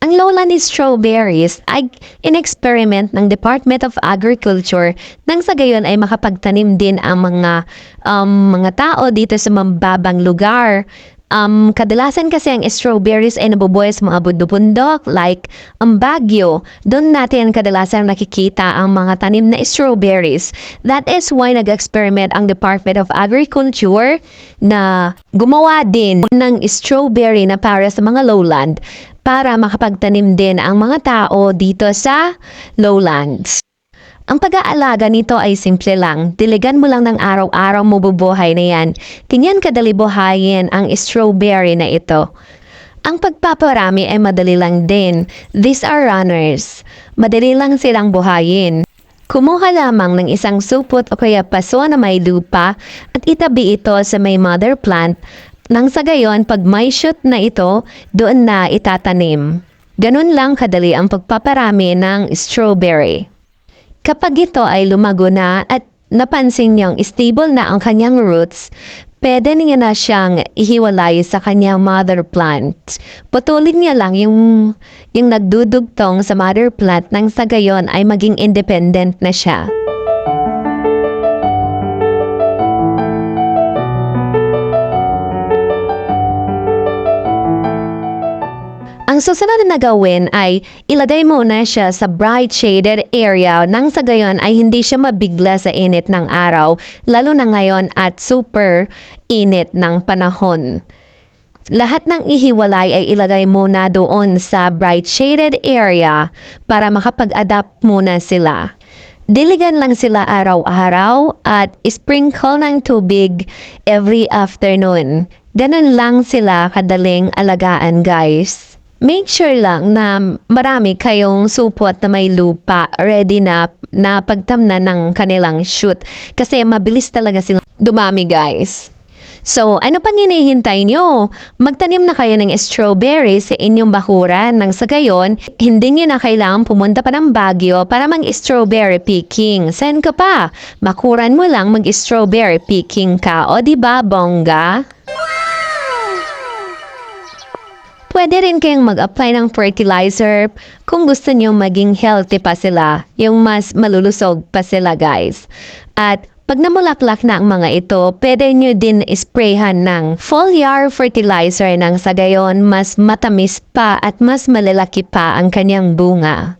Ang lowland strawberries ay in-experiment ng Department of Agriculture nang sa gayon ay makapagtanim din ang mga tao dito sa mababang lugar. Kadalasan kasi ang strawberries ay nabubuhay sa mga bundok like ang Baguio. Doon natin kadalasan nakikita ang mga tanim na strawberries. That is why nag-experiment ang Department of Agriculture na gumawa din ng strawberry na para sa mga lowland para makapagtanim din ang mga tao dito sa lowlands. Ang pag-aalaga nito ay simple lang. Diligan mo lang ng araw-araw mo bubuhay na yan. Ganyan kadali buhayin ang strawberry na ito. Ang pagpaparami ay madali lang din. These are runners. Madali lang silang buhayin. Kumuha lamang ng isang supot o kaya paso na may lupa at itabi ito sa may mother plant. Nang sa gayon, pag may shoot na ito, doon na itatanim. Ganun lang kadali ang pagpaparami ng strawberry. Kapag ito ay lumago na at napansin niyang stable na ang kanyang roots, pwede niya na siyang ihiwalay sa kanyang mother plant. Putulin niya lang yung nagdudugtong sa mother plant nang sa gayon ay maging independent na siya. Ang susunod na gawin ay ilagay muna siya sa bright shaded area nang sa gayon ay hindi siya mabigla sa init ng araw, lalo na ngayon at super init ng panahon. Lahat ng ihiwalay ay ilagay muna doon sa bright shaded area para makapag-adapt muna sila. Diligan lang sila araw-araw at sprinkle ng tubig every afternoon. Ganun lang sila kadaling alagaan, guys. Make sure lang na marami kayong supot na may lupa ready na pagtamnan ng kanilang shoot kasi mabilis talaga silang dumami, guys. So, ano pang hinihintay nyo? Magtanim na kayo ng strawberry sa inyong bakuran nang sa gayon, hindi nyo na kailangan pumunta pa ng Baguio para mag-strawberry picking. Saan ka pa? Bakuran mo lang mag-strawberry picking ka. O diba, bongga? Pwede rin kayong mag-apply ng fertilizer kung gusto nyo maging healthy pa sila, yung mas malulusog pa sila, guys. At pag namulaklak na ang mga ito, pwede nyo din sprayhan ng foliar fertilizer nang sa gayon mas matamis pa at mas malalaki pa ang kanyang bunga.